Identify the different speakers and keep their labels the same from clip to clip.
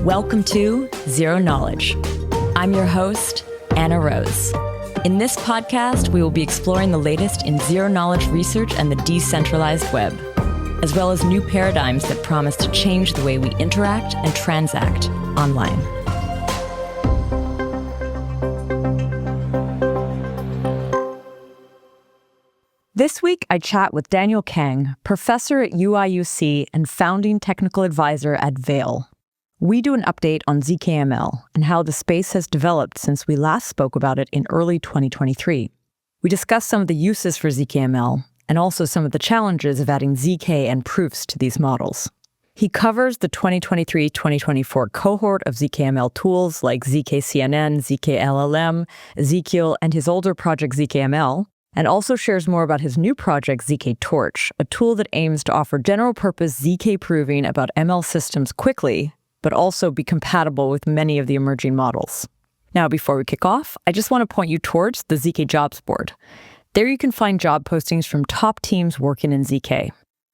Speaker 1: Welcome to Zero Knowledge. I'm your host, Anna Rose. In this podcast, we will be exploring the latest in zero-knowledge research and the decentralized web, as well as new paradigms that promise to change the way we interact and transact online. This week, I chat with Daniel Kang, professor at UIUC and founding technical advisor at Veil. We do an update on ZKML and how the space has developed since we last spoke about it in early 2023. We discuss some of the uses for ZKML and also some of the challenges of adding ZK and proofs to these models. He covers the 2023-2024 cohort of ZKML tools like ZKCNN, ZKLLM, Ezekiel, and his older project ZKML, and also shares more about his new project ZKTorch, a tool that aims to offer general-purpose ZK proving about ML systems quickly, but also be compatible with many of the emerging models. Now, before we kick off, I just want to point you towards the ZK jobs board. There you can find job postings from top teams working in ZK.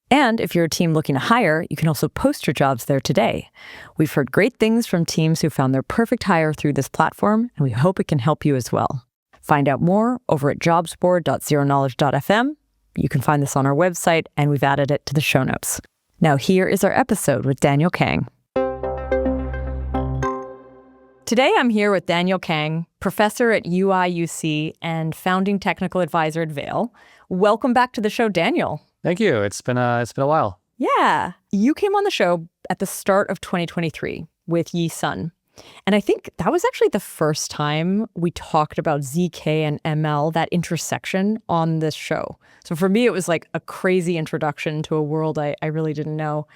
Speaker 1: And if you're a team looking to hire, you can also post your jobs there today. We've heard great things from teams who found their perfect hire through this platform, and we hope it can help you as well. Find out more over at jobsboard.zeroKnowledge.fm. You can find this on our website, and we've added it to the show notes. Now here is our episode with Daniel Kang. Today I'm here with Daniel Kang, professor at UIUC and founding technical advisor at Veil. Welcome back to the show, Daniel.
Speaker 2: Thank you. It's been a while.
Speaker 1: Yeah. You came on the show at the start of 2023 with Yi Sun. And I think that was actually the first time we talked about ZK and ML, that intersection on this show. So for me, it was like a crazy introduction to a world I really didn't know.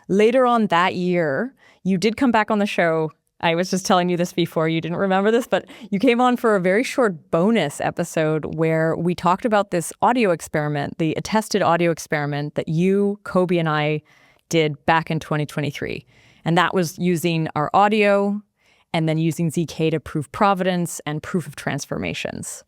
Speaker 1: Later on that year, you did come back on the show. I was just telling you this before, you didn't remember this, but you came on for a very short bonus episode where we talked about this audio experiment, the attested audio experiment that you, Kobe, and I did back in 2023. And that was using our audio and then using ZK to prove providence and proof of transformations.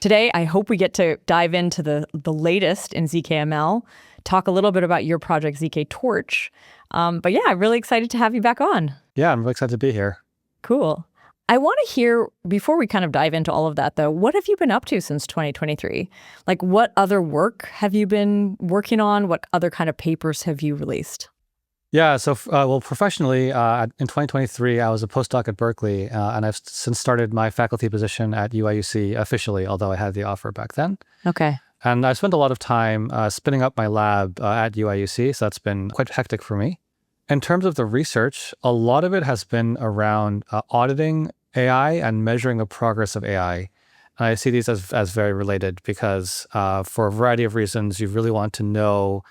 Speaker 1: Today, I hope we get to dive into the latest in ZKML, talk a little bit about your project, ZKTorch. But yeah, I'm really excited to have you back on.
Speaker 2: Yeah, I'm really excited to be here.
Speaker 1: Cool. I want to hear, before we kind of dive into all of that, though, what have you been up to since 2023? Like, what other work have you been working on? What other kind of papers have you released?
Speaker 2: Yeah, so professionally, in 2023, I was a postdoc at Berkeley, and I've since started my faculty position at UIUC officially, although I had the offer back then.
Speaker 1: Okay.
Speaker 2: And I spent a lot of time spinning up my lab at UIUC, so that's been quite hectic for me. In terms of the research, a lot of it has been around auditing AI and measuring the progress of AI. And I see these as very related because for a variety of reasons, you really want to know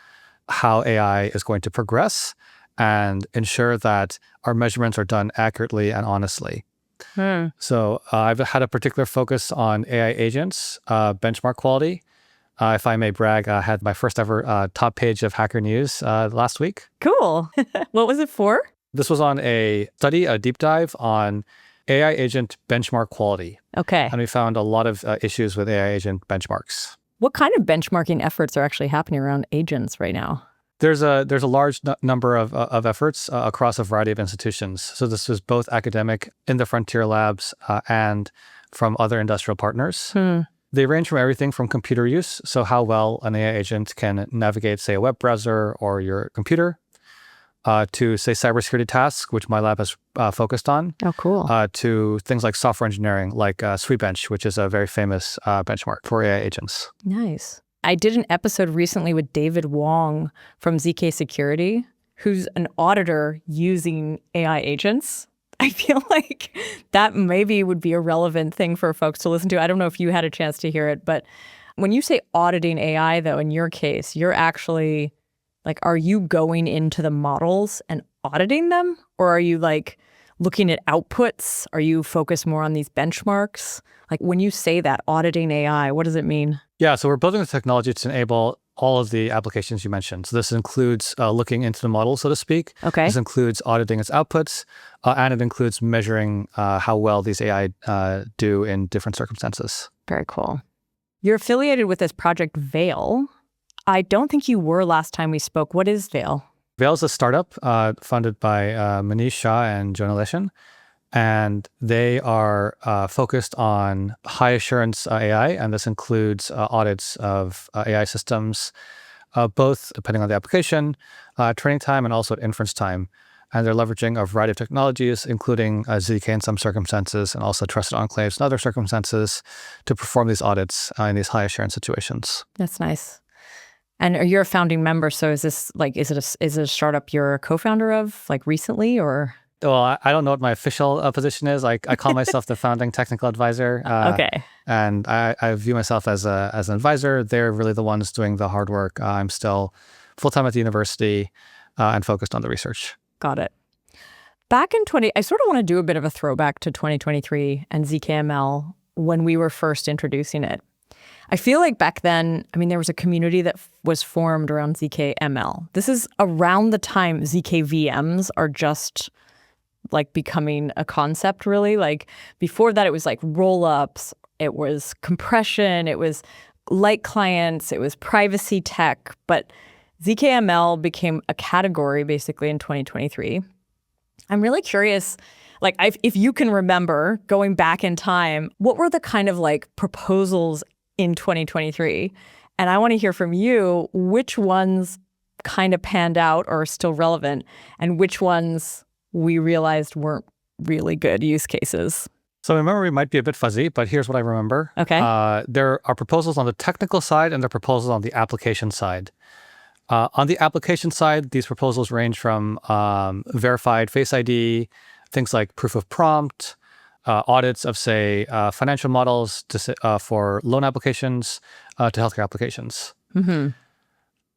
Speaker 2: how AI is going to progress and ensure that our measurements are done accurately and honestly. So I've had a particular focus on AI agents, benchmark quality. If I may brag, I had my first ever top page of Hacker News last week.
Speaker 1: Cool. What was it for?
Speaker 2: This was on a study, a deep dive on AI agent benchmark quality.
Speaker 1: Okay.
Speaker 2: And we found a lot of issues with AI agent benchmarks.
Speaker 1: What kind of benchmarking efforts are actually happening around agents right now?
Speaker 2: There's a large number of efforts across a variety of institutions. So this was both academic in the frontier labs and from other industrial partners. They range from everything from computer use, so how well an AI agent can navigate, say, a web browser or your computer, to, say, cybersecurity tasks, which my lab has focused on.
Speaker 1: Oh, cool.
Speaker 2: To things like software engineering, like Sweetbench, which is a very famous benchmark for AI agents.
Speaker 1: Nice. I did an episode recently with David Wong from ZK Security, who's an auditor using AI agents. I feel like that maybe would be a relevant thing for folks to listen to. I don't know if you had a chance to hear it, but when you say auditing AI, though, in your case, you're actually like, are you going into the models and auditing them? Or are you like looking at outputs? Are you focused more on these benchmarks? Like when you say that, auditing AI, what does it mean?
Speaker 2: Yeah, so we're building the technology to enable all of the applications you mentioned. So this includes looking into the model, so to speak.
Speaker 1: Okay.
Speaker 2: This includes auditing its outputs, and it includes measuring how well these AI do in different circumstances.
Speaker 1: Very cool. You're affiliated with this project Veil. I don't think you were last time we spoke. What is Veil?
Speaker 2: Veil is a startup funded by Manish Shah and Jonah Leshin. And they are focused on high assurance AI. And this includes audits of AI systems, both depending on the application, training time, and also inference time. And they're leveraging a variety of technologies, including ZK in some circumstances, and also trusted enclaves in other circumstances to perform these audits in these high assurance situations.
Speaker 1: That's nice. And you're a founding member, so is this like, is it a startup you're a co-founder of, like recently, or?
Speaker 2: Well, I don't know what my official position is. I call myself the founding technical advisor.
Speaker 1: Okay.
Speaker 2: And I view myself as an advisor. They're really the ones doing the hard work. I'm still full-time at the university and focused on the research.
Speaker 1: Got it. Back in I sort of want to do a bit of a throwback to 2023 and ZKML when we were first introducing it. I feel like back then, I mean, there was a community that was formed around ZKML. This is around the time ZKVMs are just like becoming a concept, really. Like before that, it was like roll-ups, it was compression, it was light clients, it was privacy tech. But ZKML became a category basically in 2023. I'm really curious, like if you can remember going back in time, what were the kind of like proposals in 2023? And I want to hear from you which ones kind of panned out or are still relevant and which ones we realized weren't really good use cases.
Speaker 2: So my memory might be a bit fuzzy, but here's what I remember.
Speaker 1: Okay.
Speaker 2: There are proposals on the technical side and there are proposals on the application side. On the application side, these proposals range from verified FaceID, things like proof of prompt, audits of, say, financial models for loan applications to healthcare applications.
Speaker 1: Mm-hmm.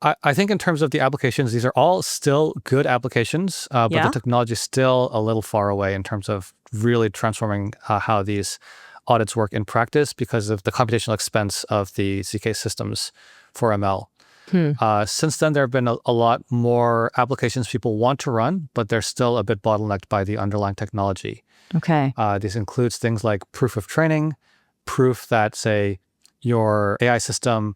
Speaker 2: I think in terms of the applications, these are all still good applications, but the technology is still a little far away in terms of really transforming how these audits work in practice because of the computational expense of the ZK systems for ML. Since then, there have been a lot more applications people want to run, but they're still a bit bottlenecked by the underlying technology.
Speaker 1: Okay.
Speaker 2: This includes things like proof of training, proof that, say, your AI system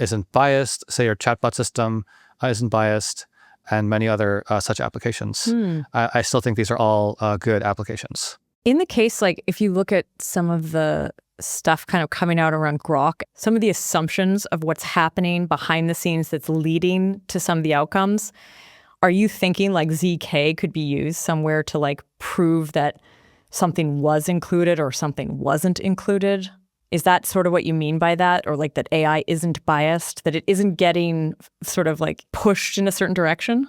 Speaker 2: isn't biased, say your chatbot system isn't biased, and many other such applications. I still think these are all good applications.
Speaker 1: In the case, like if you look at some of the stuff kind of coming out around Grok, some of the assumptions of what's happening behind the scenes that's leading to some of the outcomes, are you thinking like ZK could be used somewhere to like prove that something was included or something wasn't included? Is that sort of what you mean by that? Or like that AI isn't biased, that it isn't getting sort of like pushed in a certain direction?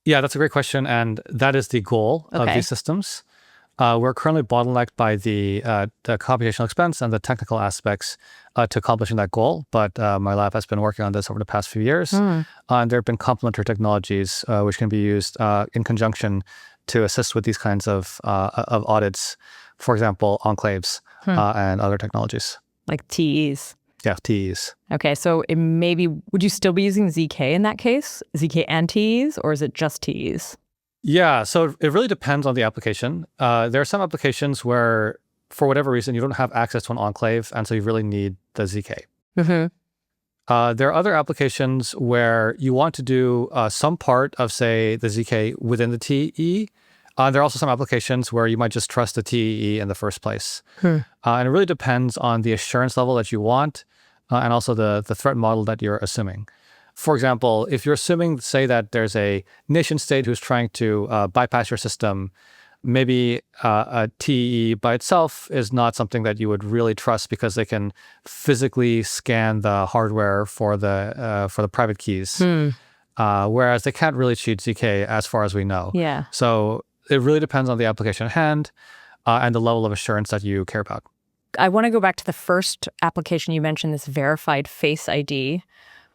Speaker 2: Yeah, that's a great question. And that is the goal of these systems. We're currently bottlenecked by the computational expense and the technical aspects to accomplishing that goal. But my lab has been working on this over the past few years. And there have been complementary technologies which can be used in conjunction to assist with these kinds of audits. For example, enclaves and other technologies.
Speaker 1: Like TEs.
Speaker 2: Yeah, TEs.
Speaker 1: Okay, so it maybe, would you still be using ZK in that case? ZK and TEs, or is it just TEs?
Speaker 2: Yeah, so it really depends on the application. There are some applications where, for whatever reason, you don't have access to an enclave, and so you really need the ZK. There are other applications where you want to do some part of, say, the ZK within the TE. There are also some applications where you might just trust the TE in the first place. And it really depends on the assurance level that you want and also the threat model that you're assuming. For example, if you're assuming, say, that there's a nation state who's trying to bypass your system, maybe a TE by itself is not something that you would really trust because they can physically scan the hardware for the private keys, whereas they can't really cheat ZK as far as we know.
Speaker 1: Yeah.
Speaker 2: So it really depends on the application at hand and the level of assurance that you care about.
Speaker 1: I want to go back to the first application you mentioned, this verified Face ID.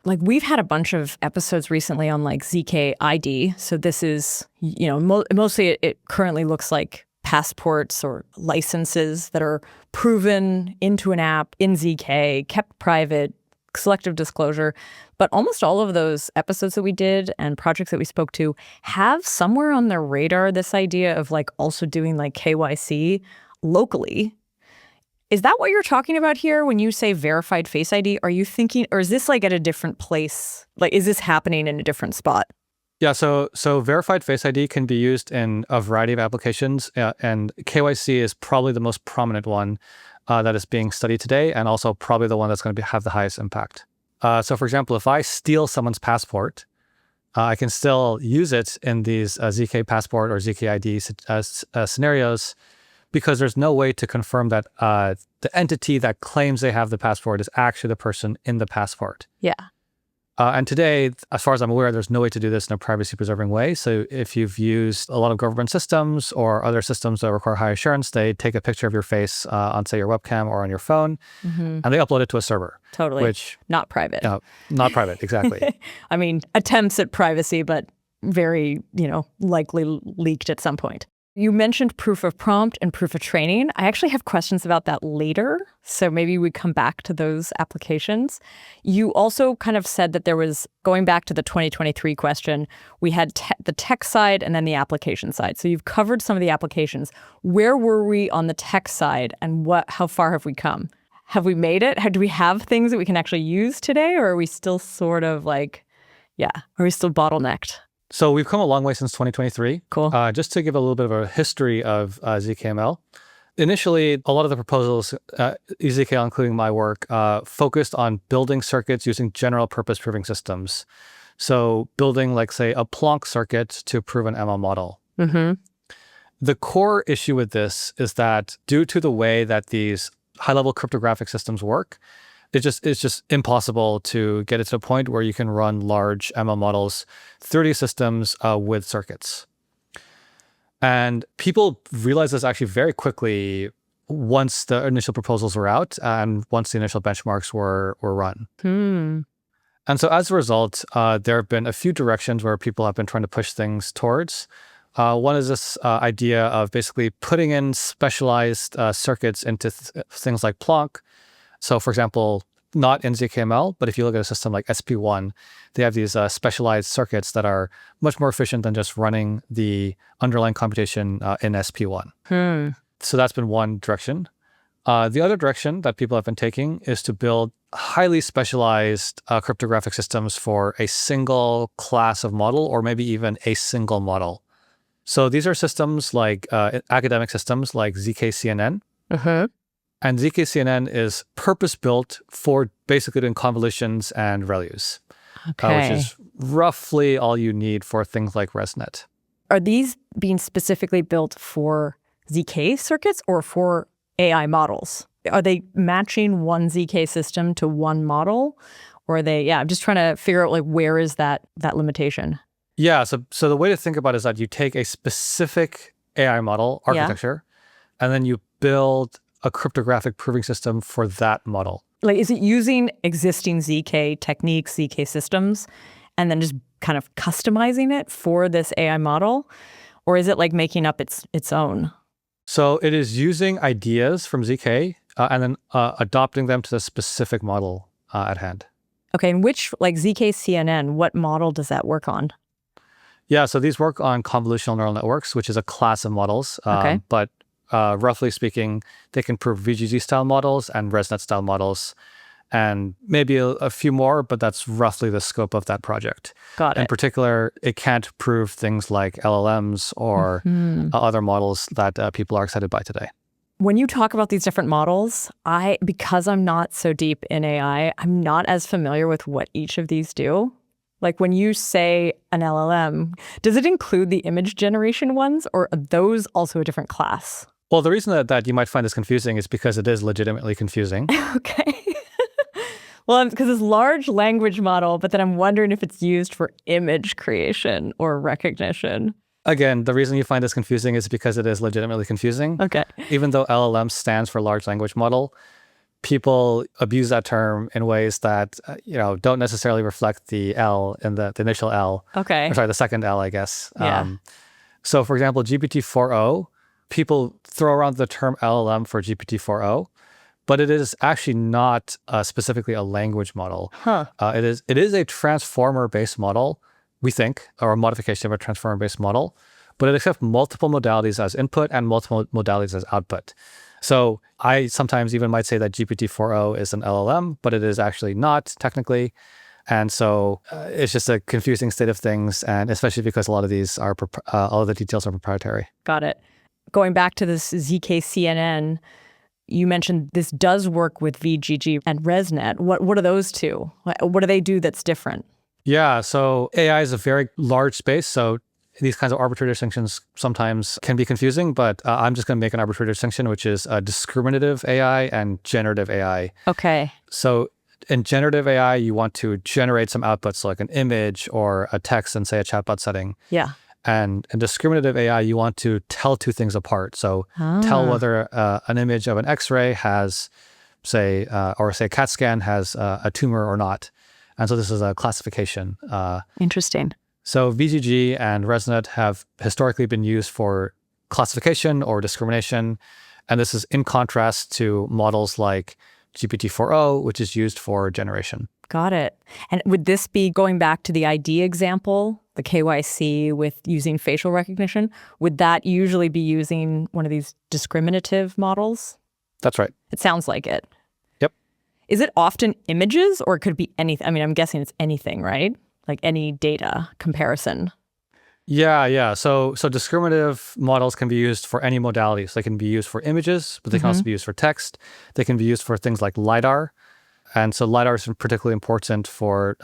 Speaker 1: Like we've had a bunch of episodes recently on like ZK ID. So this is, you know, mostly it currently looks like passports or licenses that are proven into an app in ZK, kept private, selective disclosure. But almost all of those episodes that we did and projects that we spoke to have somewhere on their radar this idea of like also doing like KYC locally. Is that what you're talking about here when you say verified Face ID? Are you thinking, or is this like at a different place? Like, is this happening in a different spot?
Speaker 2: Yeah, so verified Face ID can be used in a variety of applications, and KYC is probably the most prominent one that is being studied today, and also probably the one that's going to have the highest impact. So, for example, if I steal someone's passport, I can still use it in these ZK passport or ZKID scenarios because there's no way to confirm that the entity that claims they have the passport is actually the person in the passport.
Speaker 1: Yeah.
Speaker 2: And today, as far as I'm aware, there's no way to do this in a privacy-preserving way. So if you've used a lot of government systems or other systems that require high assurance, they take a picture of your face on, say, your webcam or on your phone, and they upload it to a server.
Speaker 1: Totally.
Speaker 2: Which,
Speaker 1: not private.
Speaker 2: Not private, exactly.
Speaker 1: I mean, attempts at privacy, but very, likely leaked at some point. You mentioned proof of prompt and proof of training. I actually have questions about that later, so maybe we come back to those applications. You also kind of said that there was, going back to the 2023 question, we had the tech side and then the application side. So you've covered some of the applications. Where were we on the tech side, and how far have we come? Have we made it? Do we have things that we can actually use today, or are we still sort of are we still bottlenecked?
Speaker 2: So we've come a long way since 2023.
Speaker 1: Cool.
Speaker 2: Just to give a little bit of a history of ZKML. Initially, a lot of the proposals, ZKL, including my work, focused on building circuits using general purpose proving systems. So building, like, say, a Planck circuit to prove an ML model.
Speaker 1: Mm-hmm.
Speaker 2: The core issue with this is that due to the way that these high-level cryptographic systems work, it's just impossible to get it to a point where you can run large ML models through these systems with circuits. And people realized this actually very quickly once the initial proposals were out and once the initial benchmarks were run. And so as a result, there have been a few directions where people have been trying to push things towards. One is this idea of basically putting in specialized circuits into things like Planck. So, for example, not in ZKML, but if you look at a system like SP1, they have these specialized circuits that are much more efficient than just running the underlying computation in SP1. So that's been one direction. The other direction that people have been taking is to build highly specialized cryptographic systems for a single class of model, or maybe even a single model. So these are systems like academic systems like ZKCNN. And ZKCNN is purpose-built for basically doing convolutions and ReLUs, which is roughly all you need for things like ResNet.
Speaker 1: Are these being specifically built for ZK circuits or for AI models? Are they matching one ZK system to one model? Or are they, I'm just trying to figure out where is that limitation?
Speaker 2: Yeah, so the way to think about it is that you take a specific AI model architecture, and then you build a cryptographic proving system for that model.
Speaker 1: Is it using existing ZK techniques, ZK systems, and then just kind of customizing it for this AI model? Or is it making up its own?
Speaker 2: So it is using ideas from ZK and then adopting them to the specific model at hand.
Speaker 1: Okay, and which, ZKCNN, what model does that work on?
Speaker 2: Yeah, so these work on convolutional neural networks, which is a class of models. But roughly speaking, they can prove VGG-style models and ResNet-style models, and maybe a few more, but that's roughly the scope of that project.
Speaker 1: Got it.
Speaker 2: In particular, it can't prove things like LLMs or other models that people are excited by today.
Speaker 1: When you talk about these different models, because I'm not so deep in AI, I'm not as familiar with what each of these do. When you say an LLM, does it include the image generation ones, or are those also a different class?
Speaker 2: Well, the reason that you might find this confusing is because it is legitimately confusing.
Speaker 1: Okay. Well, because it's large language model, but then I'm wondering if it's used for image creation or recognition.
Speaker 2: Again, the reason you find this confusing is because it is legitimately confusing.
Speaker 1: Okay.
Speaker 2: Even though LLM stands for large language model, people abuse that term in ways that don't necessarily reflect the L in the initial L.
Speaker 1: Okay.
Speaker 2: Or sorry, the second L, I guess.
Speaker 1: Yeah.
Speaker 2: So, for example, GPT-4o, people throw around the term LLM for GPT-4o, but it is actually not specifically a language model. It is a transformer-based model, we think, or a modification of a transformer-based model, but it accepts multiple modalities as input and multiple modalities as output. So I sometimes even might say that GPT-4o is an LLM, but it is actually not technically. And so it's just a confusing state of things, and especially because a lot of these are all of the details are proprietary.
Speaker 1: Got it. Going back to this ZKCNN, you mentioned this does work with VGG and ResNet. What are those two? What do they do that's different?
Speaker 2: Yeah, so AI is a very large space, so these kinds of arbitrary distinctions sometimes can be confusing, but I'm just going to make an arbitrary distinction, which is discriminative AI and generative AI.
Speaker 1: Okay.
Speaker 2: So in generative AI, you want to generate some outputs like an image or a text in, say, a chatbot setting.
Speaker 1: Yeah.
Speaker 2: And in discriminative AI, you want to tell two things apart. So tell whether an image of an X-ray has, say, or say a CAT scan has a tumor or not. And so this is a classification.
Speaker 1: Interesting.
Speaker 2: So VGG and ResNet have historically been used for classification or discrimination. And this is in contrast to models like GPT-4o, which is used for generation.
Speaker 1: Got it. And would this be going back to the ID example, the KYC with using facial recognition? Would that usually be using one of these discriminative models?
Speaker 2: That's right.
Speaker 1: It sounds like it.
Speaker 2: Yep.
Speaker 1: Is it often images or it could be anything? I mean, I'm guessing it's anything, right? Like any data comparison.
Speaker 2: Yeah. So discriminative models can be used for any modalities. They can be used for images, but they can also be used for text. They can be used for things like LiDAR. And so LiDAR is particularly important for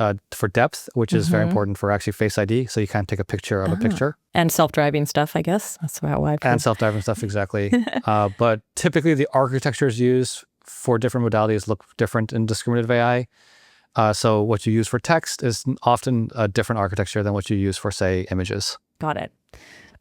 Speaker 2: depth, which is very important for actually Face ID. So you can't take a picture of a picture.
Speaker 1: And self-driving stuff, I guess. That's how I've heard.
Speaker 2: And self-driving stuff, exactly. But typically the architectures used for different modalities look different in discriminative AI. So what you use for text is often a different architecture than what you use for, say, images.
Speaker 1: Got it.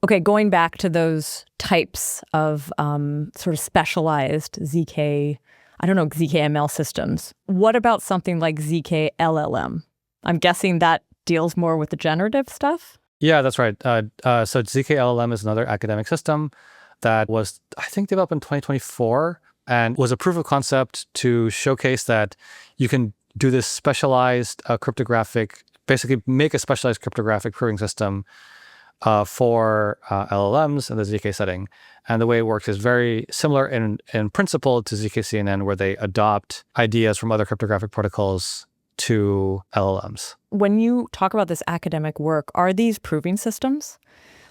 Speaker 1: Okay, going back to those types of sort of specialized ZKML systems. What about something like ZKLLM? I'm guessing that deals more with the generative stuff?
Speaker 2: Yeah, that's right. So ZKLLM is another academic system that was, I think, developed in 2024 and was a proof of concept to showcase that you can do this specialized cryptographic, basically make a specialized cryptographic proving system for LLMs in the ZK setting. And the way it works is very similar in principle to ZKCNN, where they adopt ideas from other cryptographic protocols to LLMs.
Speaker 1: When you talk about this academic work, are these proving systems?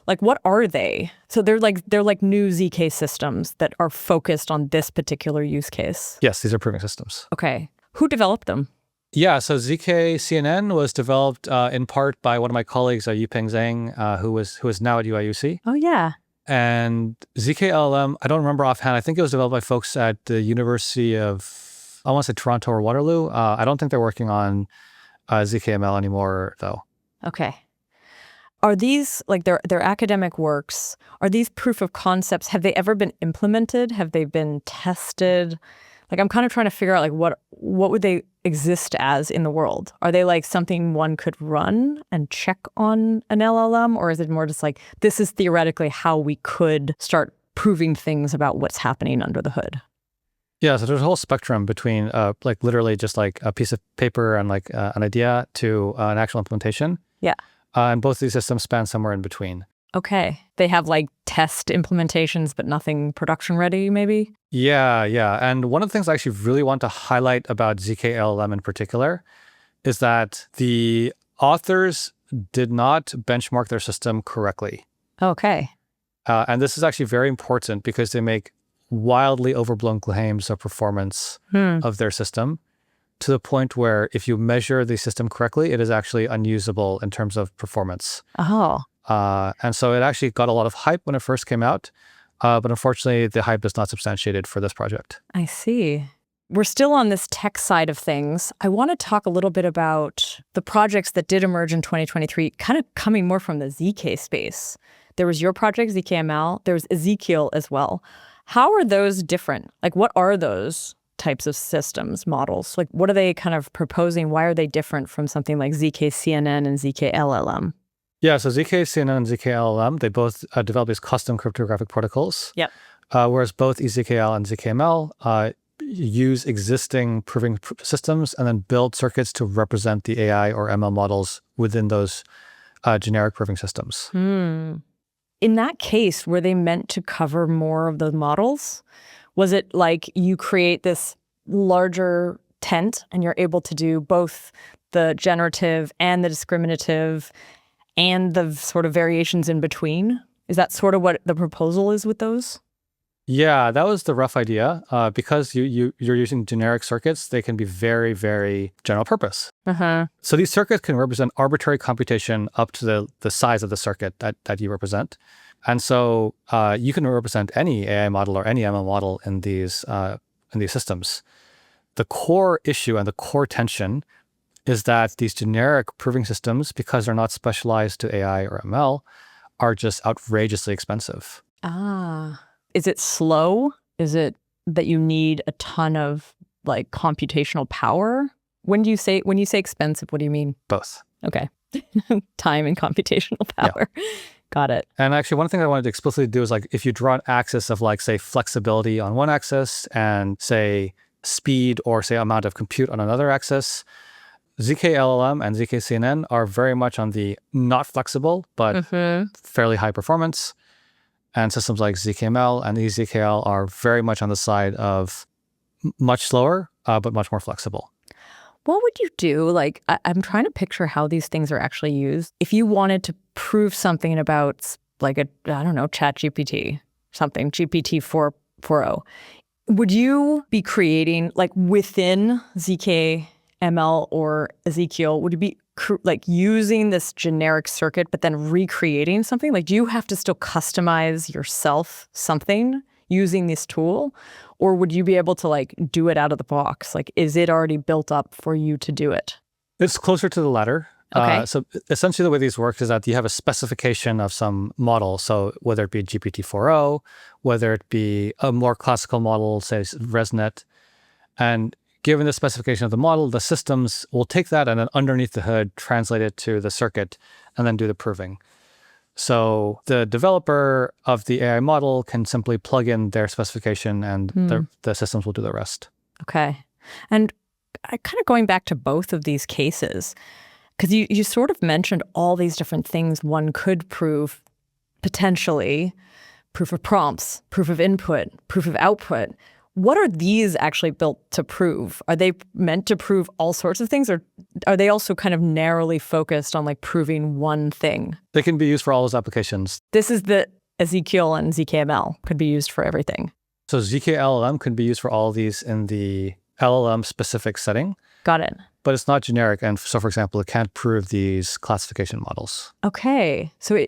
Speaker 1: Like, what are they? So they're like new ZK systems that are focused on this particular use case.
Speaker 2: Yes, these are proving systems.
Speaker 1: Okay. Who developed them?
Speaker 2: Yeah, so ZKCNN was developed in part by one of my colleagues, Yuping Zhang, who is now at UIUC.
Speaker 1: Oh, yeah.
Speaker 2: And ZKLM, I don't remember offhand. I think it was developed by folks at the University of, I want to say Toronto or Waterloo. I don't think they're working on ZKML anymore, though.
Speaker 1: Okay. Are these, like their academic works, are these proof of concepts? Have they ever been implemented? Have they been tested? Like, I'm kind of trying to figure out, like, what would they exist as in the world? Are they like something one could run and check on an LLM? Or is it more just like, this is theoretically how we could start proving things about what's happening under the hood?
Speaker 2: Yeah, so there's a whole spectrum between like literally just like a piece of paper and like an idea to an actual implementation.
Speaker 1: Yeah.
Speaker 2: And both of these systems span somewhere in between.
Speaker 1: Okay. They have like test implementations, but nothing production ready, maybe?
Speaker 2: Yeah. And one of the things I actually really want to highlight about ZKLM in particular is that the authors did not benchmark their system correctly.
Speaker 1: Okay.
Speaker 2: And this is actually very important because they make wildly overblown claims of performance of their system, to the point where if you measure the system correctly, it is actually unusable in terms of performance.
Speaker 1: Oh.
Speaker 2: And so it actually got a lot of hype when it first came out, but unfortunately the hype is not substantiated for this project.
Speaker 1: I see. We're still on this tech side of things. I want to talk a little bit about the projects that did emerge in 2023, kind of coming more from the ZK space. There was your project, ZKML. There was Ezekiel as well. How are those different? Like, what are those types of systems, models? Like, what are they kind of proposing? Why are they different from something like ZKCNN and ZKLLM?
Speaker 2: Yeah, so ZKCNN and ZKLM, they both develop these custom cryptographic protocols.
Speaker 1: Yep.
Speaker 2: Whereas both EZKL and ZKML use existing proving systems and then build circuits to represent the AI or ML models within those generic proving systems.
Speaker 1: In that case, were they meant to cover more of the models? Was it like you create this larger tent and you're able to do both the generative and the discriminative and the sort of variations in between? Is that sort of what the proposal is with those?
Speaker 2: Yeah, that was the rough idea. Because you're using generic circuits, they can be very, very general purpose. So these circuits can represent arbitrary computation up to the size of the circuit that you represent. And so you can represent any AI model or any ML model in these systems. The core issue and the core tension is that these generic proving systems, because they're not specialized to AI or ML, are just outrageously expensive.
Speaker 1: Is it slow? Is it that you need a ton of like computational power? When you say expensive, what do you mean?
Speaker 2: Both.
Speaker 1: Okay. Time and computational power. Yeah. Got it.
Speaker 2: And actually, one thing I wanted to explicitly do is like if you draw an axis of like, say, flexibility on one axis and say speed or say amount of compute on another axis, ZKLLM and ZKCNN are very much on the not flexible, but fairly high performance. And systems like ZKML and EZKL are very much on the side of much slower, but much more flexible.
Speaker 1: What would you do? Like, I'm trying to picture how these things are actually used. If you wanted to prove something about like ChatGPT, something, GPT 4.0, would you be creating like within ZKML or Ezekiel, would you be like using this generic circuit, but then recreating something? Like, do you have to still customize yourself something using this tool? Or would you be able to like do it out of the box? Like, is it already built up for you to do it?
Speaker 2: It's closer to the latter.
Speaker 1: Okay.
Speaker 2: So essentially the way these work is that you have a specification of some model. So whether it be GPT 4.0, whether it be a more classical model, say ResNet, and given the specification of the model, the systems will take that and then underneath the hood, translate it to the circuit and then do the proving. So the developer of the AI model can simply plug in their specification and the systems will do the rest. Okay.
Speaker 1: And kind of going back to both of these cases, because you sort of mentioned all these different things one could prove potentially: proof of prompts, proof of input, proof of output. What are these actually built to prove? Are they meant to prove all sorts of things, or are they also kind of narrowly focused on like proving one thing?
Speaker 2: They can be used for all those applications.
Speaker 1: This is the Ezekiel and ZKML could be used for everything.
Speaker 2: So ZKLLM could be used for all of these in the LLM specific setting.
Speaker 1: Got it.
Speaker 2: But it's not generic. And so, for example, it can't prove these classification models.
Speaker 1: Okay. So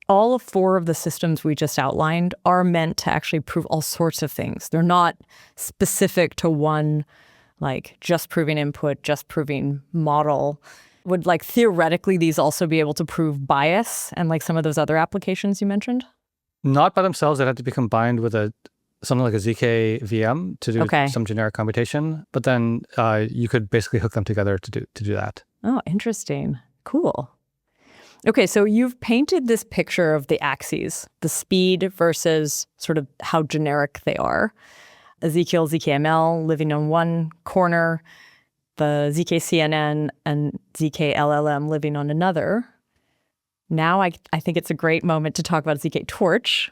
Speaker 1: all 4 of the systems we just outlined are meant to actually prove all sorts of things. They're not specific to one, like just proving input, just proving model. Would like theoretically these also be able to prove bias and like some of those other applications you mentioned?
Speaker 2: Not by themselves. They'd have to be combined with something like a ZK VM to do some generic computation. But then you could basically hook them together to do that. Oh,
Speaker 1: interesting. Cool. Okay, so you've painted this picture of the axes, the speed versus sort of how generic they are. Ezekiel, ZKML living on one corner, the ZKCNN and ZKLLM living on another. Now I think it's a great moment to talk about ZKTorch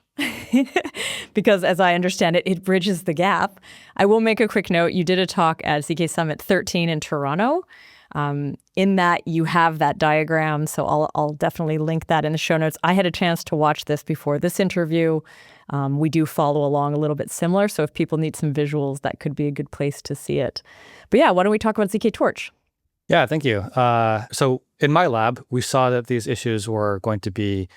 Speaker 1: because as I understand it, it bridges the gap. I will make a quick note. You did a talk at ZK Summit 13 in Toronto. In that you have that diagram, so I'll definitely link that in the show notes. I had a chance to watch this before this interview. We do follow along a little bit similar, so if people need some visuals, that could be a good place to see it. But yeah, why don't we talk about ZKTorch?
Speaker 2: Yeah, thank you. So in my lab, we saw that these issues were going to be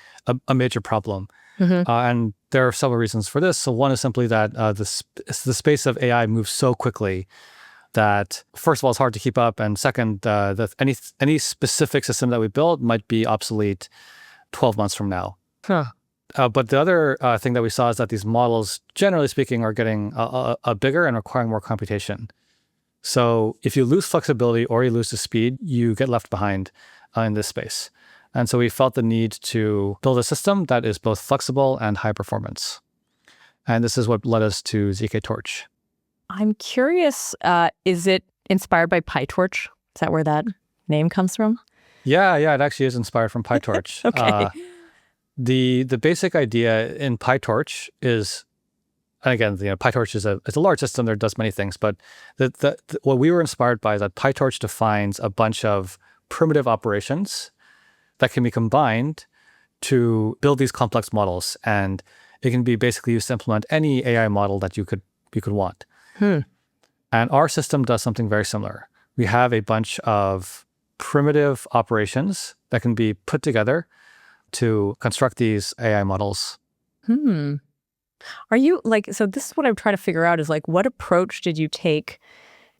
Speaker 2: a major problem. And there are several reasons for this. So one is simply that the space of AI moves so quickly that, first of all, it's hard to keep up. And second, that any specific system that we build might be obsolete 12 months from now. But the other thing that we saw is that these models, generally speaking, are getting bigger and requiring more computation. So if you lose flexibility or you lose the speed, you get left behind in this space. And so we felt the need to build a system that is both flexible and high performance. And this is what led us to ZKTorch.
Speaker 1: I'm curious, is it inspired by PyTorch? Is that where that name comes from?
Speaker 2: Yeah, it actually is inspired from PyTorch.
Speaker 1: Okay.
Speaker 2: The basic idea in PyTorch is and again, PyTorch is a large system that does many things, but what we were inspired by is that PyTorch defines a bunch of primitive operations that can be combined to build these complex models, and it can be basically used to implement any AI model that you could want. And our system does something very similar. We have a bunch of primitive operations that can be put together to construct these AI models.
Speaker 1: Are you so this is what I'm trying to figure out is what approach did you take?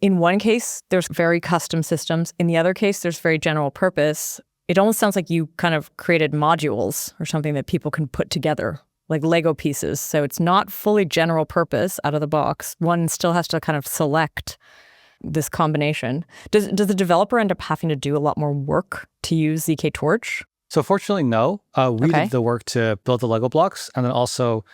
Speaker 1: In one case, there's very custom systems. In the other case, there's very general purpose. It almost sounds like you kind of created modules or something that people can put together, like Lego pieces. So it's not fully general purpose out of the box. One still has to kind of select this combination. Does the developer end up having to do a lot more work to use ZKTorch?
Speaker 2: So fortunately, no. We did the work to build the Lego blocks, and then also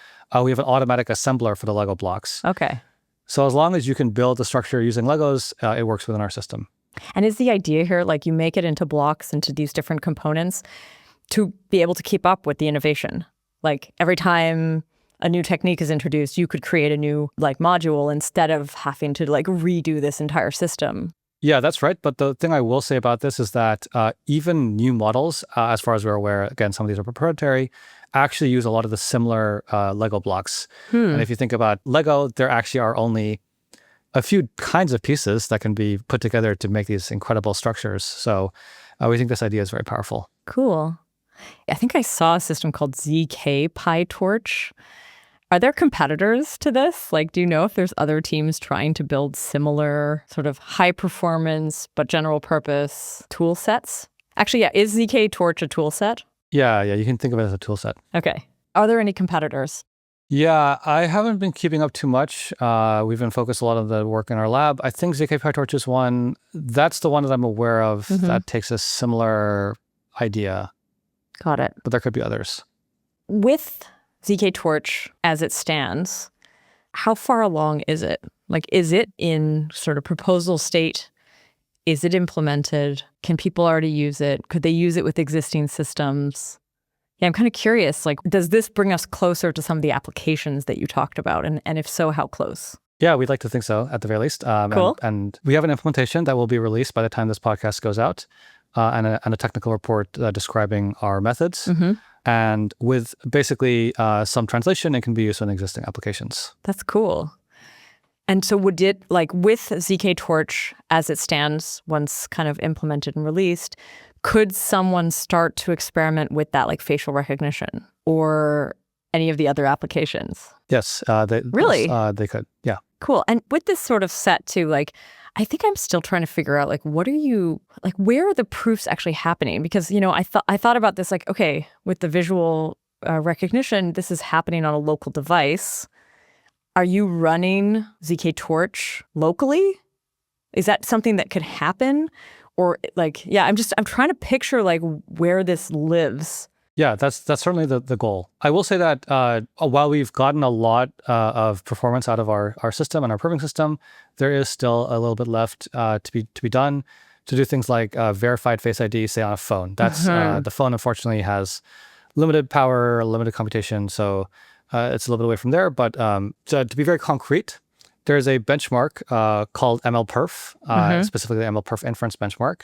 Speaker 2: we have an automatic assembler for the Lego blocks.
Speaker 1: Okay.
Speaker 2: So as long as you can build the structure using Legos, it works within our system.
Speaker 1: And is the idea here, you make it into blocks, into these different components to be able to keep up with the innovation? Every time a new technique is introduced, you could create a new module instead of having to redo this entire system.
Speaker 2: Yeah, that's right. But the thing I will say about this is that even new models, as far as we're aware, again, some of these are proprietary, actually use a lot of the similar Lego blocks. And if you think about Lego, there actually are only a few kinds of pieces that can be put together to make these incredible structures. So we think this idea is very powerful.
Speaker 1: Cool. I think I saw a system called ZKTorch. Are there competitors to this? Do you know if there's other teams trying to build similar sort of high performance but general purpose tool sets? Actually, yeah, is ZKTorch a tool set?
Speaker 2: Yeah, you can think of it as a tool set.
Speaker 1: Okay. Are there any competitors?
Speaker 2: Yeah, I haven't been keeping up too much. We've been focused a lot on the work in our lab. I think ZKTorch is one. That's the one that I'm aware of that takes a similar idea.
Speaker 1: Got it.
Speaker 2: But there could be others.
Speaker 1: With ZKTorch as it stands, how far along is it? Is it in sort of proposal state? Is it implemented? Can people already use it? Could they use it with existing systems? Yeah, I'm kind of curious, does this bring us closer to some of the applications that you talked about? And if so, how close?
Speaker 2: Yeah, we'd like to think so, at the very least.
Speaker 1: Cool.
Speaker 2: And we have an implementation that will be released by the time this podcast goes out, and a technical report describing our methods. And with basically some translation, it can be used in existing applications.
Speaker 1: That's cool. And so would it, with ZKTorch as it stands, once kind of implemented and released, could someone start to experiment with that, facial recognition or any of the other applications?
Speaker 2: Yes.
Speaker 1: Really?
Speaker 2: They could, yeah.
Speaker 1: Cool. And with this sort of set too, I think I'm still trying to figure out, what are you, where are the proofs actually happening? Because, I thought about this, okay, with the visual recognition, this is happening on a local device. Are you running ZKTorch locally? Is that something that could happen? Or I'm trying to picture where this lives.
Speaker 2: Yeah, that's certainly the goal. I will say that while we've gotten a lot of performance out of our system and our proving system, there is still a little bit left to be done to do things like verified FaceID, say on a phone. That's the phone, unfortunately, has limited power, limited computation, so it's a little bit away from there. But to be very concrete, there's a benchmark called MLPerf, specifically the MLPerf inference benchmark.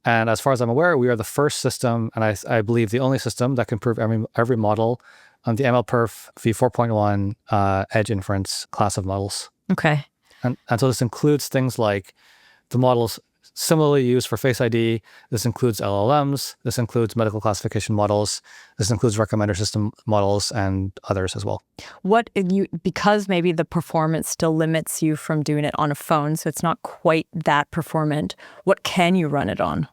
Speaker 2: And as far as I'm aware, we are the first system, and I believe the only system that can prove every model on the MLPerf v4.1 edge inference class of models.
Speaker 1: Okay.
Speaker 2: And so this includes things like the models similarly used for Face ID. This includes LLMs. This includes medical classification models. This includes recommender system models and others as well. Because maybe the performance still limits you from doing it on a phone, so it's not quite that performant, what can you run it on?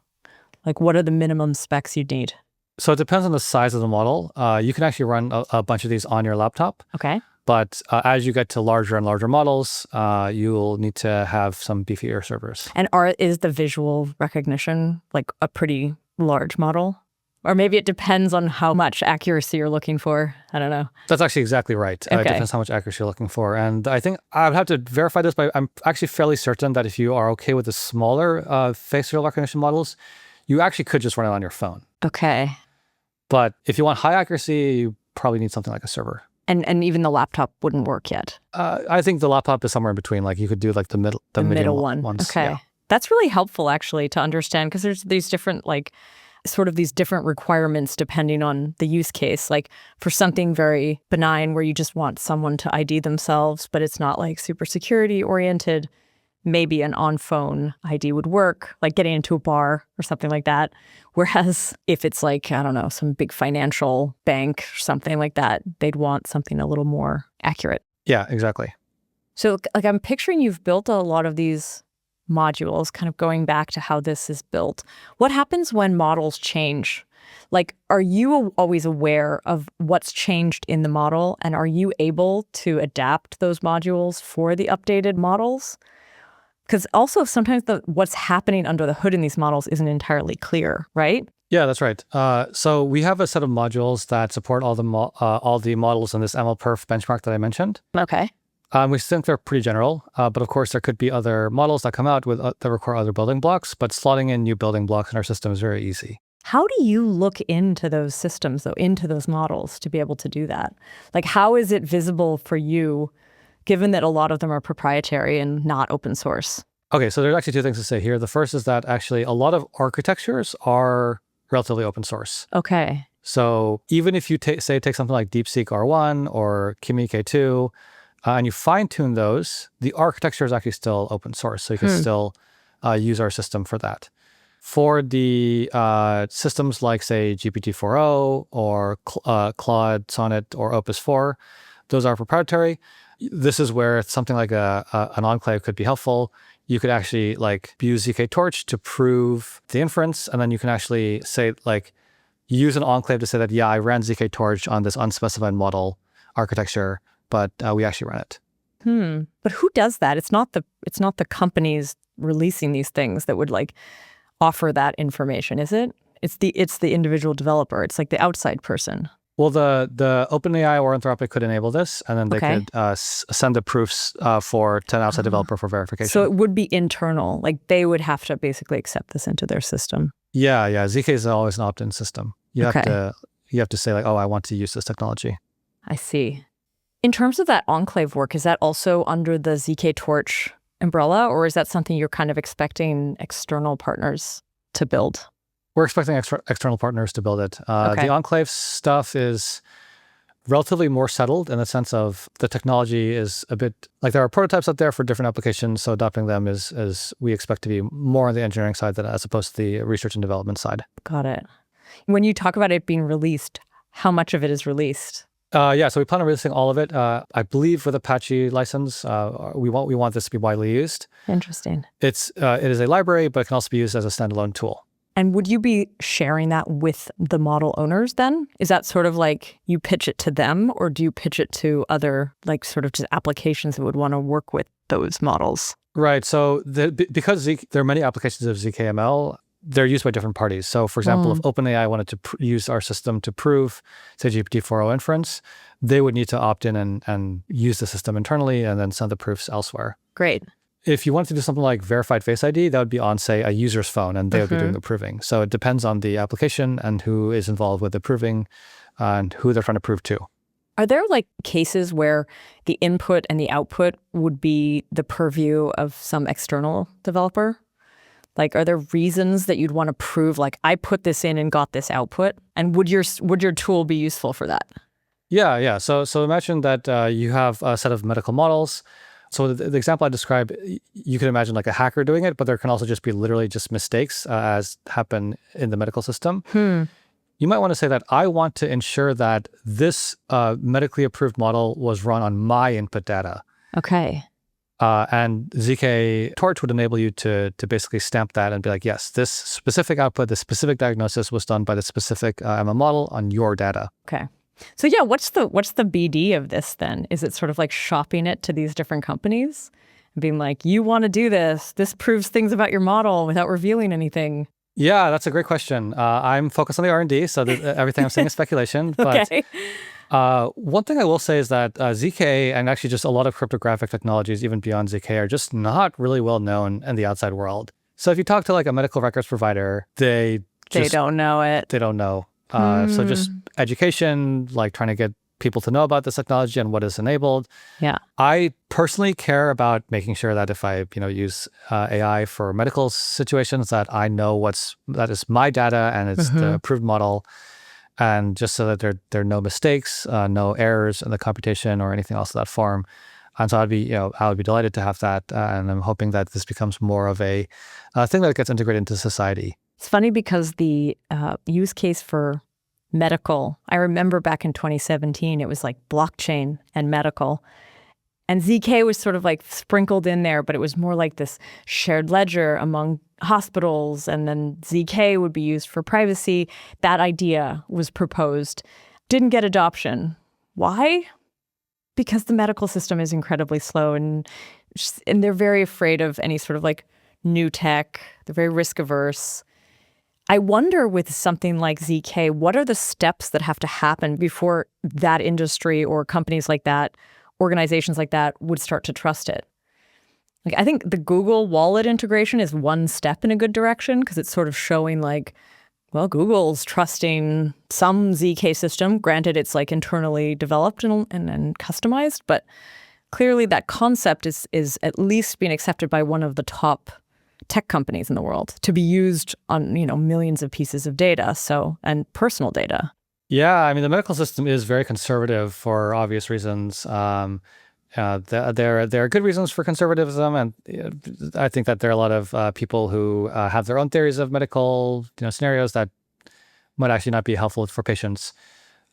Speaker 2: What are the minimum specs you'd need? So it depends on the size of the model. You can actually run a bunch of these on your laptop.
Speaker 1: Okay.
Speaker 2: But as you get to larger and larger models, you'll need to have some beefier servers.
Speaker 1: And is the visual recognition a pretty large model? Or maybe it depends on how much accuracy you're looking for. I don't know.
Speaker 2: That's actually exactly right.
Speaker 1: Okay.
Speaker 2: It depends how much accuracy you're looking for. And I think I would have to verify this, but I'm actually fairly certain that if you are okay with the smaller facial recognition models, you actually could just run it on your phone.
Speaker 1: Okay.
Speaker 2: But if you want high accuracy, you probably need something like a server.
Speaker 1: And even the laptop wouldn't work yet.
Speaker 2: I think the laptop is somewhere in between. Like you could do like the middle
Speaker 1: one.
Speaker 2: ones.
Speaker 1: Okay.
Speaker 2: Yeah.
Speaker 1: That's really helpful actually to understand because there's these different sort of these different requirements depending on the use case. Like for something very benign where you just want someone to ID themselves, but it's not like super security oriented, maybe an on-phone ID would work, like getting into a bar or something like that. Whereas if it's like, I don't know, some big financial bank or something like that, they'd want something a little more accurate.
Speaker 2: Yeah, exactly.
Speaker 1: So like I'm picturing you've built a lot of these modules, kind of going back to how this is built. What happens when models change? Like, are you always aware of what's changed in the model? And are you able to adapt those modules for the updated models? Because also sometimes what's happening under the hood in these models isn't entirely clear, right?
Speaker 2: Yeah, that's right. So we have a set of modules that support all the models in this MLPerf benchmark that I mentioned.
Speaker 1: Okay.
Speaker 2: We think they're pretty general, but of course there could be other models that come out with that require other building blocks, but slotting in new building blocks in our system is very easy.
Speaker 1: How do you look into those systems, though, into those models to be able to do that? Like, how is it visible for you, given that a lot of them are proprietary and not open source?
Speaker 2: Okay, so there's actually two things to say here. The first is that actually a lot of architectures are relatively open source.
Speaker 1: Okay.
Speaker 2: So even if you take something like DeepSeek R1 or Kimi K2, and you fine-tune those, the architecture is actually still open source. So you can still use our system for that. For the systems like, say, GPT-4o or Claude, Sonnet, or Opus 4, those are proprietary. This is where something like an enclave could be helpful. You could actually use ZKTorch to prove the inference, and then you can actually say use an enclave to say that, yeah, I ran ZKTorch on this unspecified model architecture, but we actually ran it.
Speaker 1: But who does that? It's not the companies releasing these things that would offer that information, is it? It's the individual developer. It's like the outside person.
Speaker 2: Well, the OpenAI or Anthropic could enable this, and then they could send the proofs to an outside developer for verification.
Speaker 1: So it would be internal. Like they would have to basically accept this into their system.
Speaker 2: Yeah. ZK is always an opt-in system. You have to say oh, I want to use this technology.
Speaker 1: I see. In terms of that enclave work, is that also under the ZKTorch umbrella, or is that something you're kind of expecting external partners to build?
Speaker 2: We're expecting external partners to build it. The enclave stuff is relatively more settled in the sense of the technology is a bit there are prototypes out there for different applications. So adopting them is we expect to be more on the engineering side than as opposed to the research and development side.
Speaker 1: Got it. When you talk about it being released, how much of it is released?
Speaker 2: So we plan on releasing all of it. I believe with Apache license, we want this to be widely used.
Speaker 1: Interesting.
Speaker 2: It is a library, but it can also be used as a standalone tool.
Speaker 1: And would you be sharing that with the model owners then? Is that sort of you pitch it to them, or do you pitch it to other sort of just applications that would want to work with those models?
Speaker 2: Right. So because there are many applications of ZKML, they're used by different parties. So for example, if OpenAI wanted to use our system to prove, say, GPT-4o inference, they would need to opt in and use the system internally and then send the proofs elsewhere.
Speaker 1: Great.
Speaker 2: If you wanted to do something like verified FaceID, that would be on, say, a user's phone, and they would be doing the proving. So it depends on the application and who is involved with the proving and who they're trying to prove to.
Speaker 1: Are there cases where the input and the output would be the purview of some external developer? Are there reasons that you'd want to prove, I put this in and got this output? And would your tool be useful for that?
Speaker 2: Yeah. So imagine that you have a set of medical models. So the example I described, you can imagine a hacker doing it, but there can also just be literally just mistakes as happen in the medical system. You might want to say that I want to ensure that this medically approved model was run on my input data.
Speaker 1: Okay.
Speaker 2: And ZKTorch would enable you to basically stamp that and be yes, this specific output, this specific diagnosis was done by the specific ML model on your data.
Speaker 1: Okay. So yeah, what's the BD of this then? Is it sort of shopping it to these different companies and being you want to do this? This proves things about your model without revealing anything.
Speaker 2: Yeah, that's a great question. I'm focused on the R&D, so everything I'm saying is speculation.
Speaker 1: Okay.
Speaker 2: But one thing I will say is that ZK and actually just a lot of cryptographic technologies, even beyond ZK, are just not really well known in the outside world. So if you talk to a medical records provider, they don't know it. They don't know. So just education, trying to get people to know about this technology and what is enabled.
Speaker 1: Yeah.
Speaker 2: I personally care about making sure that if I, use AI for medical situations, that I know that is my data and it's the approved model, and just so that there are no mistakes, no errors in the computation or anything else of that form. And so I would be delighted to have that, and I'm hoping that this becomes more of a thing that gets integrated into society.
Speaker 1: It's funny because the use case for medical, I remember back in 2017, it was like blockchain and medical. And ZK was sort of like sprinkled in there, but it was more like this shared ledger among hospitals. And then ZK would be used for privacy. That idea was proposed, didn't get adoption. Why? Because the medical system is incredibly slow, and they're very afraid of any sort of like new tech. They're very risk averse. I wonder with something like ZK, what are the steps that have to happen before that industry or companies like that, organizations like that would start to trust it? Like, I think the Google Wallet integration is one step in a good direction because it's sort of showing like, well, Google's trusting some ZK system. Granted, it's like internally developed and customized, but clearly that concept is at least being accepted by one of the top tech companies in the world to be used on, millions of pieces of data, and personal data.
Speaker 2: Yeah, I mean, the medical system is very conservative for obvious reasons. There are good reasons for conservatism, and I think that there are a lot of people who have their own theories of medical scenarios that might actually not be helpful for patients.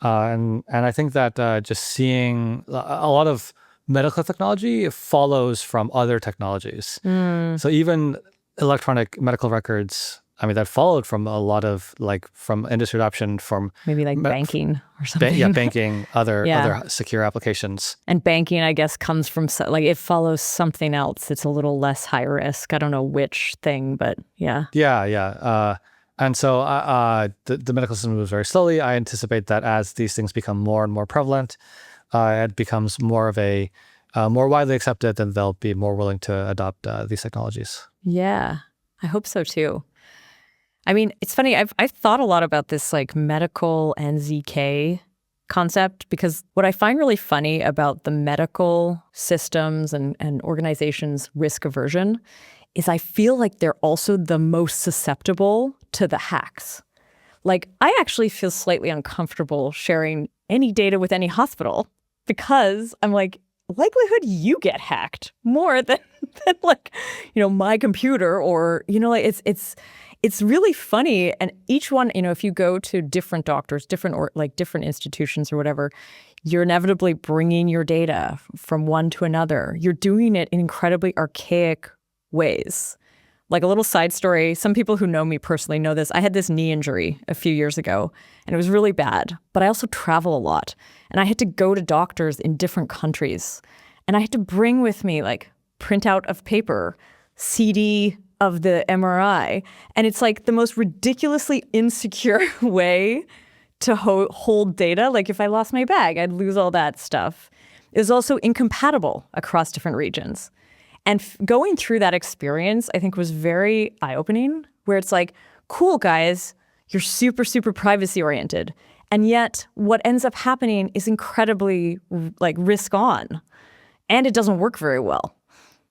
Speaker 2: And I think that just seeing a lot of medical technology follows from other technologies. So even electronic medical records, I mean, that followed from a lot of from industry adoption, from
Speaker 1: maybe like banking or something.
Speaker 2: Banking, other secure applications.
Speaker 1: And banking, I guess, comes from it follows something else. It's a little less high risk. I don't know which thing, but yeah.
Speaker 2: Yeah. And so the medical system moves very slowly. I anticipate that as these things become more and more prevalent, it becomes more of a more widely accepted, then they'll be more willing to adopt these technologies.
Speaker 1: Yeah, I hope so too. I mean, it's funny, I've thought a lot about this like medical and ZK concept, because what I find really funny about the medical systems and organizations' risk aversion is I feel like they're also the most susceptible to the hacks. Like, I actually feel slightly uncomfortable sharing any data with any hospital because I'm like, likelihood you get hacked more than my computer, or it's really funny. And each one, if you go to different doctors, different institutions or whatever, you're inevitably bringing your data from one to another. You're doing it in incredibly archaic ways. Like, a little side story, some people who know me personally know this. I had this knee injury a few years ago, and it was really bad. But I also travel a lot, and I had to go to doctors in different countries. And I had to bring with me, printout of paper, CD of the MRI. And it's like the most ridiculously insecure way to hold data. Like, if I lost my bag, I'd lose all that stuff. It was also incompatible across different regions. And going through that experience, I think, was very eye-opening, where it's like, cool, guys, you're super, super privacy-oriented. And yet what ends up happening is incredibly, risk-on. And it doesn't work very well.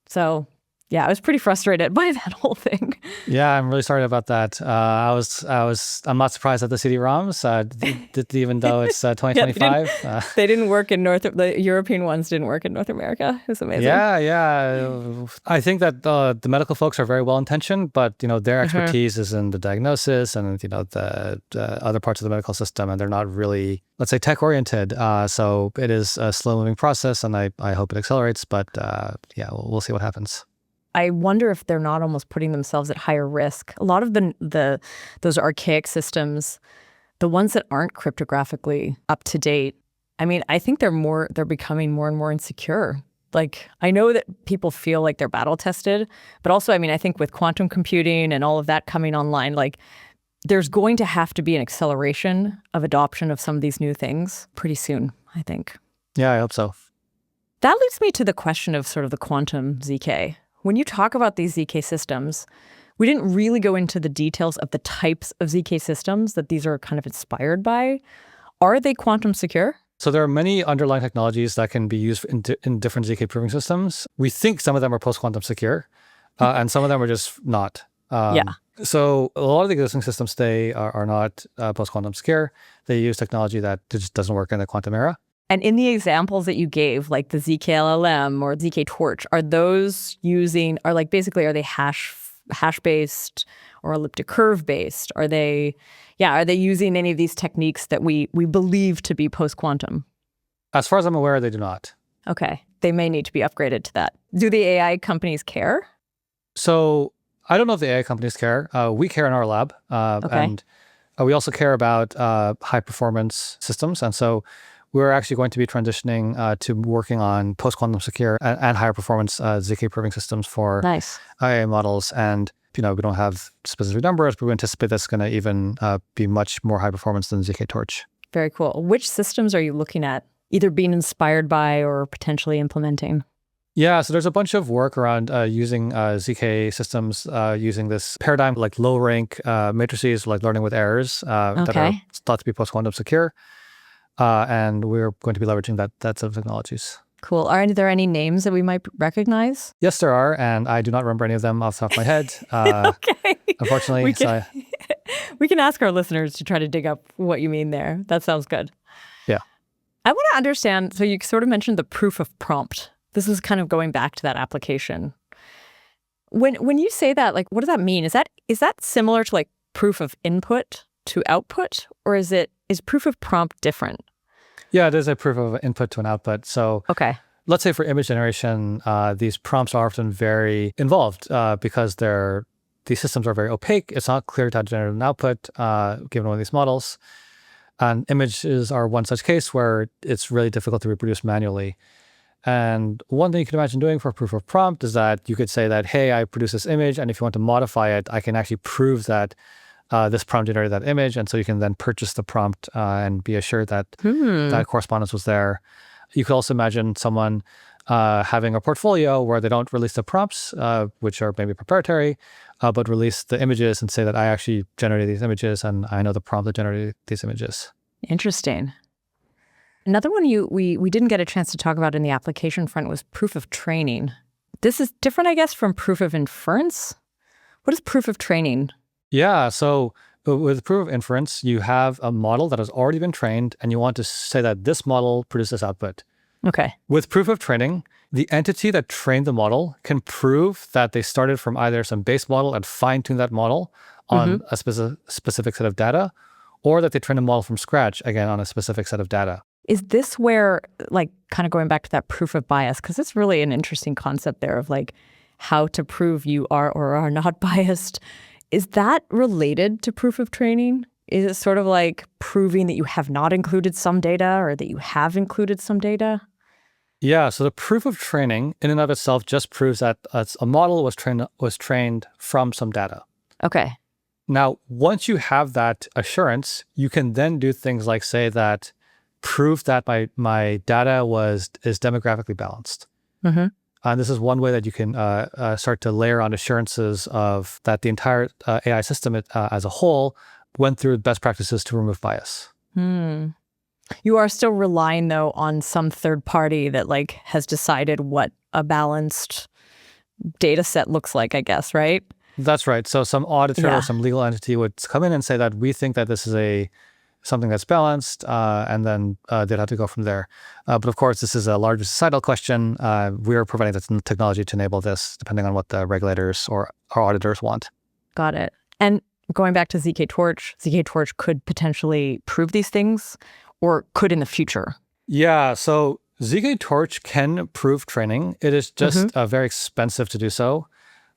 Speaker 1: So, yeah, I was pretty frustrated by that whole thing.
Speaker 2: Yeah, I'm really sorry about that. I'm not surprised at the CD-ROMs, even though it's 2025.
Speaker 1: They didn't work in the European ones didn't work in North America. It was amazing.
Speaker 2: Yeah. I think that the medical folks are very well intentioned, but their expertise is in the diagnosis and the other parts of the medical system, and they're not really, let's say, tech oriented. So it is a slow moving process, and I hope it accelerates. But we'll see what happens.
Speaker 1: I wonder if they're not almost putting themselves at higher risk. A lot of those archaic systems, the ones that aren't cryptographically up to date, I mean, I think they're becoming more and more insecure. Like, I know that people feel like they're battle tested, but also, I mean, I think with quantum computing and all of that coming online, there's going to have to be an acceleration of adoption of some of these new things pretty soon, I think.
Speaker 2: Yeah, I hope so.
Speaker 1: That leads me to the question of sort of the quantum ZK. When you talk about these ZK systems, we didn't really go into the details of the types of ZK systems that these are kind of inspired by. Are they quantum secure?
Speaker 2: So there are many underlying technologies that can be used in different ZK proving systems. We think some of them are post-quantum secure, and some of them are just not.
Speaker 1: Yeah.
Speaker 2: So a lot of the existing systems today are not post-quantum secure. They use technology that just doesn't work in the quantum era.
Speaker 1: And in the examples that you gave, like the ZKLLM or ZKTorch, are they hash-based or elliptic curve-based? Are they using any of these techniques that we believe to be post-quantum?
Speaker 2: As far as I'm aware, they do not.
Speaker 1: Okay. They may need to be upgraded to that. Do the AI companies care?
Speaker 2: So I don't know if the AI companies care. We care in our lab. And we also care about high-performance systems. And so we're actually going to be transitioning to working on post-quantum secure and higher performance ZK proving systems for AI models. And we don't have specific numbers, but we anticipate that's going to even be much more high performance than ZKTorch.
Speaker 1: Very cool. Which systems are you looking at, either being inspired by or potentially implementing?
Speaker 2: Yeah, so there's a bunch of work around using ZK systems using this paradigm like low rank matrices, like learning with errors that are thought to be post-quantum secure. And we're going to be leveraging that set of technologies.
Speaker 1: Cool. Are there any names that we might recognize?
Speaker 2: Yes, there are, and I do not remember any of them off the top of my head.
Speaker 1: Okay.
Speaker 2: Unfortunately.
Speaker 1: We can ask our listeners to try to dig up what you mean there. That sounds good.
Speaker 2: Yeah.
Speaker 1: I want to understand, so you sort of mentioned the proof of prompt. This is kind of going back to that application. When you say that, like, what does that mean? Is that similar to like proof of input to output, or is proof of prompt different?
Speaker 2: Yeah, it is a proof of input to an output. So let's say for image generation, these prompts are often very involved because these systems are very opaque. It's not clear how to generate an output given one of these models. And images are one such case where it's really difficult to reproduce manually. And one thing you can imagine doing for proof of prompt is that you could say that, hey, I produce this image, and if you want to modify it, I can actually prove that this prompt generated that image. And so you can then purchase the prompt and be assured that that correspondence was there. You could also imagine someone having a portfolio where they don't release the prompts, which are maybe proprietary, but release the images and say that I actually generated these images and I know the prompt that generated these images.
Speaker 1: Interesting. Another one we didn't get a chance to talk about in the application front was proof of training. This is different, I guess, from proof of inference. What is proof of training?
Speaker 2: Yeah, so with proof of inference, you have a model that has already been trained, and you want to say that this model produces output.
Speaker 1: Okay. With
Speaker 2: proof of training, the entity that trained the model can prove that they started from either some base model and fine-tuned that model on a specific set of data, or that they trained a model from scratch, again, on a specific set of data.
Speaker 1: Is this where, like, kind of going back to that proof of bias, because it's really an interesting concept there of, like, how to prove you are or are not biased. Is that related to proof of training? Is it sort of like proving that you have not included some data or that you have included some data?
Speaker 2: Yeah, so the proof of training in and of itself just proves that a model was trained from some data.
Speaker 1: Okay.
Speaker 2: Now, once you have that assurance, you can then do things like say that prove that my data is demographically balanced. And this is one way that you can start to layer on assurances of that the entire AI system as a whole went through best practices to remove bias.
Speaker 1: You are still relying, though, on some third party that like has decided what a balanced data set looks like, I guess, right?
Speaker 2: That's right. So some auditor or some legal entity would come in and say that we think that this is something that's balanced, and then they'd have to go from there. But of course, this is a larger societal question. We're providing the technology to enable this, depending on what the regulators or our auditors want.
Speaker 1: Got it. And going back to ZKTorch could potentially prove these things, or could in the future?
Speaker 2: Yeah, so ZKTorch can prove training. It is just very expensive to do so.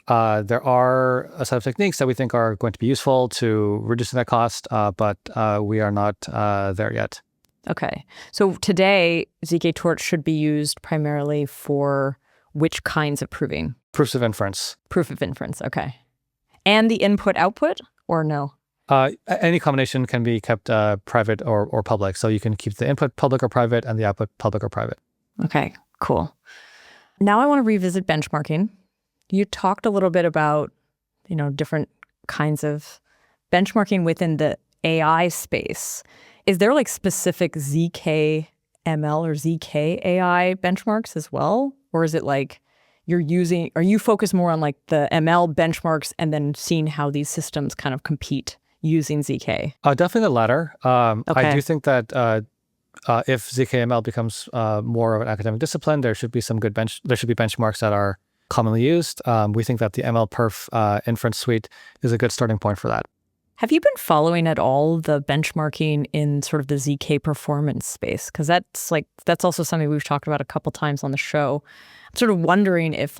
Speaker 2: There are a set of techniques that we think are going to be useful to reducing that cost, but we are not there yet.
Speaker 1: Okay. So today, ZKTorch should be used primarily for which kinds of proving?
Speaker 2: Proofs of inference.
Speaker 1: Proof of inference, okay. And the input-output, or no?
Speaker 2: Any combination can be kept private or public. So you can keep the input public or private and the output public or private.
Speaker 1: Okay, cool. Now I want to revisit benchmarking. You talked a little bit about, different kinds of benchmarking within the AI space. Is there like specific ZKML ZKML or ZK AI benchmarks as well? Or is it like are you focused more on like the ML benchmarks and then seeing how these systems kind of compete using ZK?
Speaker 2: Definitely the latter.
Speaker 1: Okay.
Speaker 2: I do think that if ZKML becomes more of an academic discipline, there should be benchmarks that are commonly used. We think that the MLPerf inference suite is a good starting point for that.
Speaker 1: Have you been following at all the benchmarking in sort of the ZK performance space? Because that's also something we've talked about a couple times on the show. I'm sort of wondering if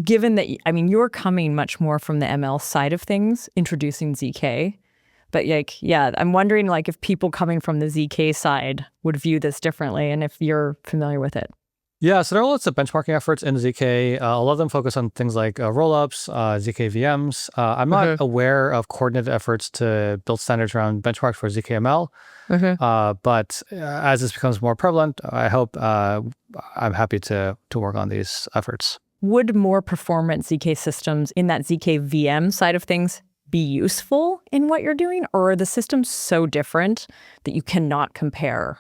Speaker 1: given that, I mean, you're coming much more from the ML side of things, introducing ZK. But I'm wondering if people coming from the ZK side would view this differently and if you're familiar with it.
Speaker 2: Yeah, so there are lots of benchmarking efforts in ZK. A lot of them focus on things like rollups, ZK VMs. I'm not aware of coordinated efforts to build standards around benchmarks for ZKML. But as this becomes more prevalent, I hope I'm happy to work on these efforts.
Speaker 1: Would more performant ZK systems in that ZK VM side of things be useful in what you're doing? Or are the systems so different that you cannot compare?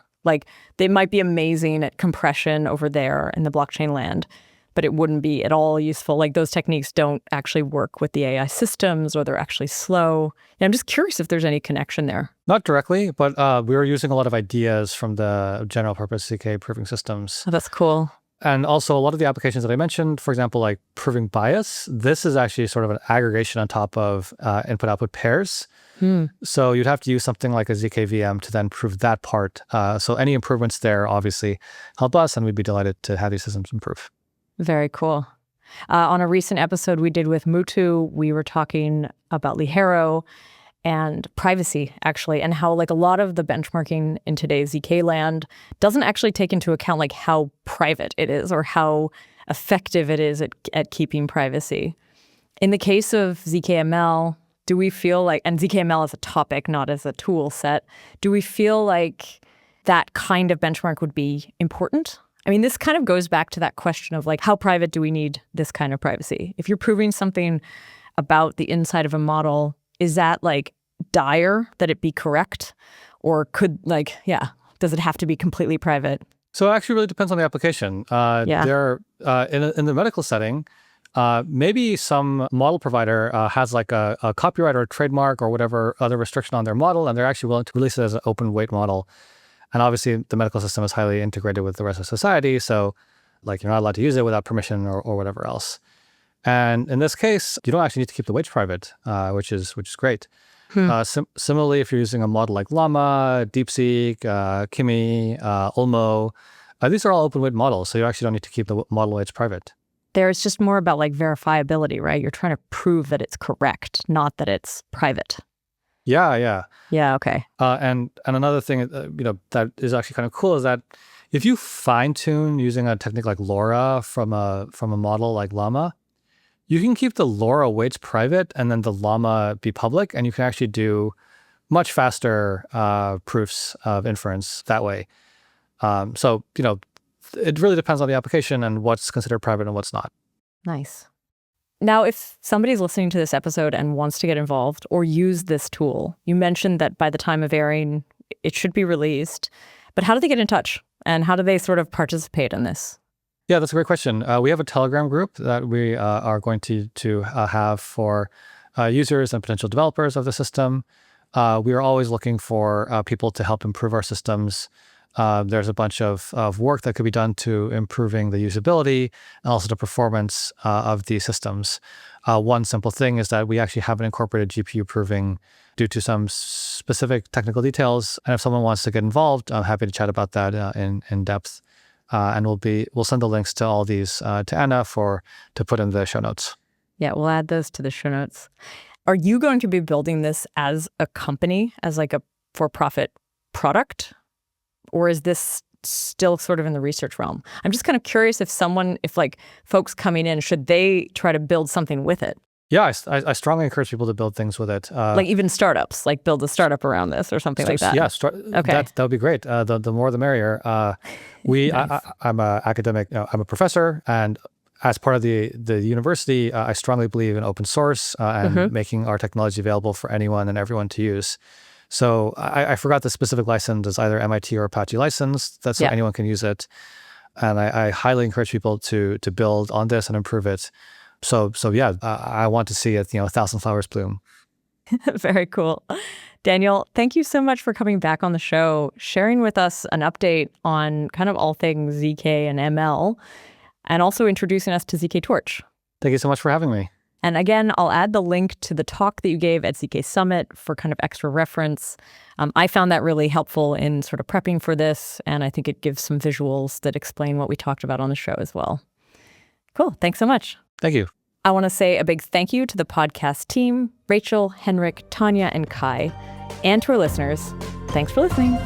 Speaker 1: They might be amazing at compression over there in the blockchain land, but it wouldn't be at all useful. Those techniques don't actually work with the AI systems, or they're actually slow. And I'm just curious if there's any connection there.
Speaker 2: Not directly, but we were using a lot of ideas from the general purpose ZK proving systems.
Speaker 1: Oh, that's cool.
Speaker 2: And also a lot of the applications that I mentioned, for example, like proving bias, this is actually sort of an aggregation on top of input-output pairs. So you'd have to use something like a ZK VM to then prove that part. So any improvements there obviously help us, and we'd be delighted to have these systems improve.
Speaker 1: Very cool. On a recent episode we did with Mutu, we were talking about Ligero and privacy, actually, and how a lot of the benchmarking in today's ZK land doesn't actually take into account how private it is or how effective it is at keeping privacy. In the case of ZKML, do we feel and ZKML as a topic, not as a tool set, do we feel like that kind of benchmark would be important? I mean, this kind of goes back to that question of how private do we need this kind of privacy? If you're proving something about the inside of a model, is that dire that it be correct? Or does it have to be completely private?
Speaker 2: So it actually really depends on the application. There, in the medical setting, maybe some model provider has a copyright or a trademark or whatever other restriction on their model, and they're actually willing to release it as an open weight model. And obviously the medical system is highly integrated with the rest of society, so you're not allowed to use it without permission or whatever else. And in this case, you don't actually need to keep the weights private, which is great. Similarly, if you're using a model like Llama, DeepSeek, Kimi, Ulmo, these are all open weight models, so you actually don't need to keep the model weights private.
Speaker 1: There's just more about verifiability, right? You're trying to prove that it's correct, not that it's private.
Speaker 2: Yeah.
Speaker 1: Yeah, okay.
Speaker 2: And another thing that is actually kind of cool is that if you fine tune using a technique like LoRa from a model like Llama, you can keep the LoRa weights private and then the Llama be public, and you can actually do much faster proofs of inference that way. So it really depends on the application and what's considered private and what's not.
Speaker 1: Nice. Now, if somebody's listening to this episode and wants to get involved or use this tool, you mentioned that by the time of airing, it should be released. But how do they get in touch? And how do they sort of participate in this?
Speaker 2: Yeah, that's a great question. We have a Telegram group that we are going to have for users and potential developers of the system. We are always looking for people to help improve our systems. There's a bunch of work that could be done to improving the usability and also the performance of these systems. One simple thing is that we actually haven't incorporated GPU proving due to some specific technical details. And if someone wants to get involved, I'm happy to chat about that in depth. And we'll send the links to all these to Anna to put in the show notes.
Speaker 1: Yeah, we'll add those to the show notes. Are you going to be building this as a company, as a for-profit product? Or is this still sort of in the research realm? I'm just kind of curious if folks coming in, should they try to build something with it?
Speaker 2: Yeah, I strongly encourage people to build things with it.
Speaker 1: Even startups, build a startup around this or something like that.
Speaker 2: Yeah,
Speaker 1: okay.
Speaker 2: That would be great. The more the merrier. Nice. I'm an academic, I'm a professor, and as part of the university, I strongly believe in open source and making our technology available for anyone and everyone to use. So I forgot the specific license is either MIT or Apache license. That's so anyone can use it. And I highly encourage people to build on this and improve it. So yeah, I want to see it, 1,000 flowers bloom.
Speaker 1: Very cool. Daniel, thank you so much for coming back on the show, sharing with us an update on kind of all things ZK and ML, and also introducing us to ZKTorch.
Speaker 2: Thank you so much for having me.
Speaker 1: And again, I'll add the link to the talk that you gave at ZK Summit for kind of extra reference. I found that really helpful in sort of prepping for this, and I think it gives some visuals that explain what we talked about on the show as well. Cool. Thanks so much.
Speaker 2: Thank you.
Speaker 1: I want to say a big thank you to the podcast team, Rachel, Henrik, Tanya, and Kai, and to our listeners. Thanks for listening.